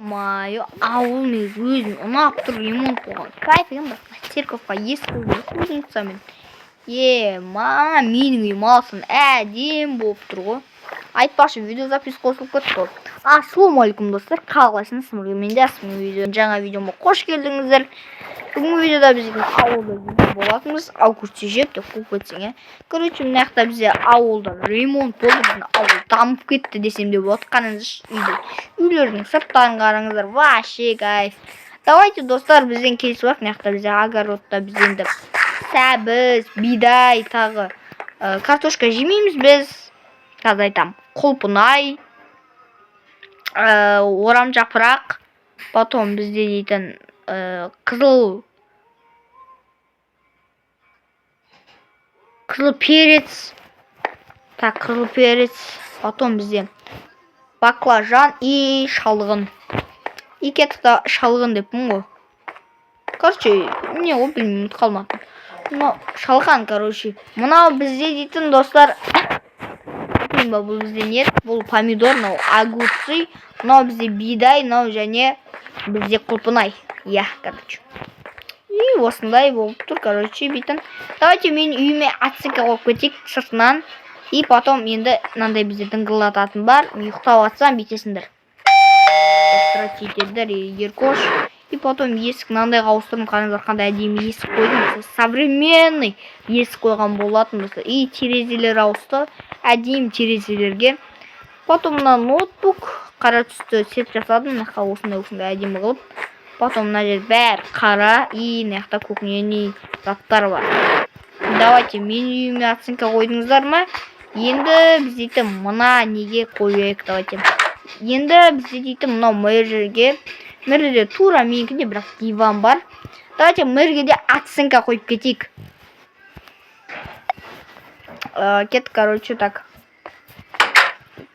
Е-мое, ауыл мен өзім ұнап тұр, ремонт болған. Кайф екен, бірақ церковқа ескі ұмытса мен. Менің үйім алсын әдем болып тұр ғой. Айтпақшы, видео запись қосылып кетті ғой. Ассалаумағалейкум достар, қалайсыңыз? Мен жаспын. Жаңа видеома қош келдіңіздер. Бүгінгі видеода біз ауылда болатынбыз. Ал көрсе жетті қуып кетсең. Короче, мына жақта бізде ауылда ремонт болды. Біздің ауыл дамып кетті десем де болады. Қараңызшы, үйлердің сырттарын қараңыздар. Вообще кайф. Давайте достар, бізден келесі уақыт. Мына жақта бізде огородта біз енді сәбіз, бидай, тағы картошка жемейміз біз. Қазір айтам, құлпынай, орам жапырақ, потом бізде дейтін қызыл перец, қызыл перец, потом бізде баклажан и шалғын. Икетті шалғын деппін ғой. Короче, не ғой білмеймін, қалмадым. Шалған, короче. Мынау бізде дейтін достар, бұл бізде нет, бұл помидор, огурцы, мынау бізде бидай, мынау және бізде құлпынай. Короче. И осындай болып тұр, короче, бейтін. Давайте мен үйіме отсыка қойып кетейік сыртынан. И потом енді мынандай бізде дыңғылдататын бар. Ұйықтап атсам бейтесіңдер. Стратегиялар еркош. И потом есік мынандай ауыстырдым, қараңыздар қандай әдемі есік қойдым. Современный есік қойған болатын болса. И терезелер ауысты, әдемі терезелерге. Потом мына ноутбук қара түсті сет жасадым, осындай әдемі қылып. Потом мына жер бәрі қара, и мына жақта көкнені заттар бар. Давайте мен үйіме оценка қойдыңыздар ма? Енді біз дейтін мына неге қойайық, давайте. Енді біз дейтін мынау мөржерге. Мөрде тура менікінде бірақ диван бар. Давайте мөрге де оценка қойып кетейік. Кет, короче, так.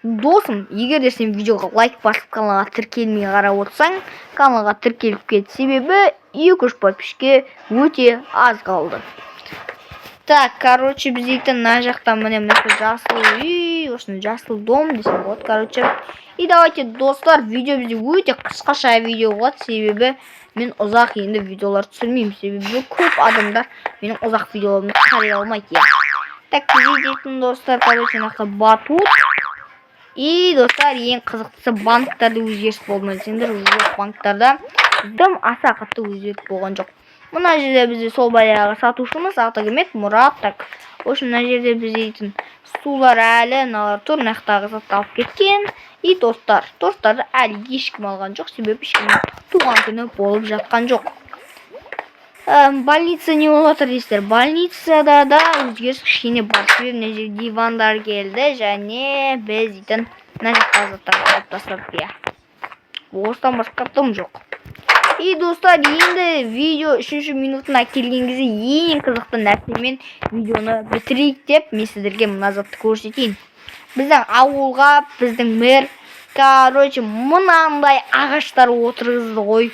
Досым, егер де сен видеоға лайк басып каналға тіркелмей қарап отырсаң, каналға тіркеліп кет. Себебі 2-3 подписчикке өте аз қалды. Так, короче, біз дейтін мына жақта міне жасыл үй, осыны жасыл дом десем болады, короче. И давайте, достар, видео бізде өте қысқаша видео болады, себебі мен ұзақ енді видеолар түсірмеймін, себебі көп адамдар менің ұзақ видеоларымды қарай алмайды. Так, біз дейтін достар, короче, нақты батут. И достар, ең қызықтысы банктарды өзгеріс болмайды. Сендер жоқ банктарда дым аса қатты өзгеріс болған жоқ. Мына жерде бізде сол баяғы сатушымыз Ақтагемет Мұрат. Так, общем, мына жерде бізде дейтін сулар әлі налар тұр, нақтағы затты алып кеткен. И достарды әлі ешкім алған жоқ, себебі ешкім туған күні болып жатқан жоқ. Больница не олатыр дейсіздер. Больницада да өзгеріс кішкене бар. Себебі мына жерде дивандар келді, және біз дейтін мына жаққа заттарды алып тастадық. Осыдан басқа тым жоқ. И достар, енді видео 3-ші минутына келген кезде ең қызықты нәрсемен видеоны бітірейік деп мен сіздерге мына затты көрсетейін. Біздің ауылға, біздің мэр, короче, мынандай ағаштар отырғызды ғой.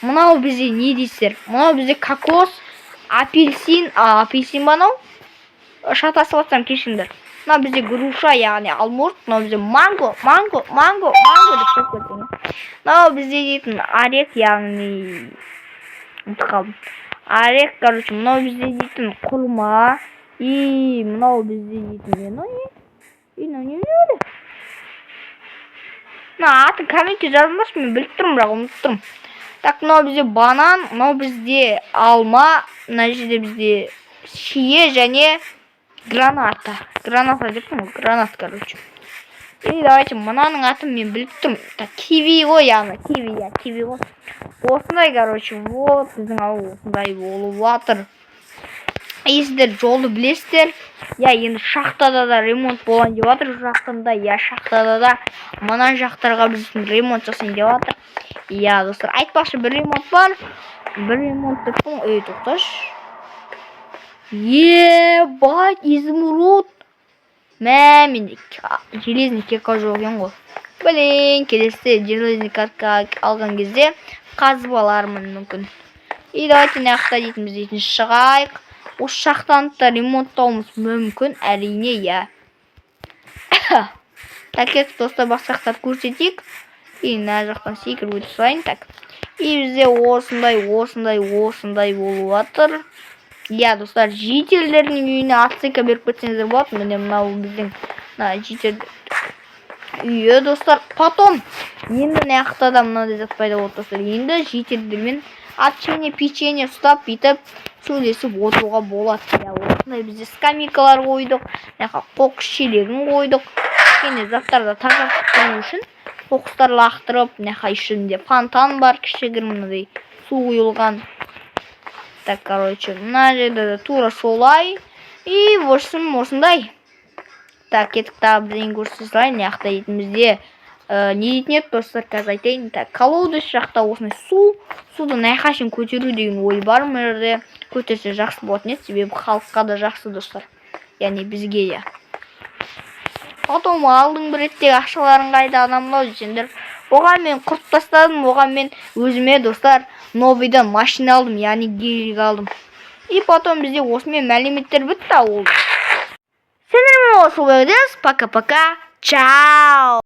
Мынау бізде не дейсіздер? Мынау бізде кокос, апельсин банау. Шатасып атсам кешіңдер. Мынау бізде груша, яғни алмұрт. Мынау бізде манго деп қойып кетсең. Мынау бізде дейтін орек, яғни орек, короче, мынау бізде дейтін құрма. И мынау бізде дейтін атын комментке жазыңдаршы, мен біліп тұрмын, бірақ ұмытып тұрмын. Так, мынау бізде банан, мынау бізде алма, мына жерде бізде шие және граната. Граната деп тұрмын, гранат, короче. И давайте мынаның атын мен біліп тұрмын. Так, киви ғой, яғни киви ғой. Осындай, короче, вот біздің ауыл осындай болып жатыр. И сіздер жолды білесіздер. Енді шахтада да ремонт болған деп жатыр. Шахтада, шахтада да мына жақтарға біздің ремонт жасайын деп жатыр. Достар, айтпақшы, бір ремонт бар. Бір ремонт деппін. Тоқташ. Ебать, изумруд. Мен железный кирка жоқ ең ғой. Блин, келесіде железный кирка алған кезде қазып алармын мүмкін. И давайте нақта дейтін біз дейтін шығайық. Осы шақтанды ремонттауымыз мүмкін, әрине, Так, достар, басқақтар көрсетейік. И мына жақтан секіріп өте салайын. Так. И бізде осындай болып жатыр. Иә, достар, жителдердің үйіне отсылка беріп кетсеңіздер болады. Міне мынау біздің жителдер үйі, достар. Потом енді мына жақта да мынандай зат пайда болды, достар. Енді жителдермен отчение, печенье ұстап, бүйтіп сөйлесіп отыруға болады. Иә, осындай бізде скамейкалар қойдық, қоқыс шелегін қойдық. Кішкене заттарды тазартып тұру үшін қоқыстар лақтырып, ішінде фонтан бар, кішігірім мынандай су құйылған. Так, короче, мына жерде де тура солай. И в общем осындай. Так, кеттік тағы бірдеңе көрсетейін. Мына жақта етімізде не дейтін еді, достар, қазір айтайын. Так, колодец жақта осындай суды найқашын көтеру деген ой бар. Мына жерде көтерсе жақсы болатын еді, себебі халыққа да жақсы, достар. Яғни бізге де. Потом алдың бір реттегі ақшаларын қайда адамлау десеңдер, оған мен құрт тастадым, оған мен өзіме, достар, новыйдан машина алдым, яғни гелик алдым. И потом бізде осымен мәліметтер бітті, ол. Сендермен осы ойдыз. Пока-пока. Чао!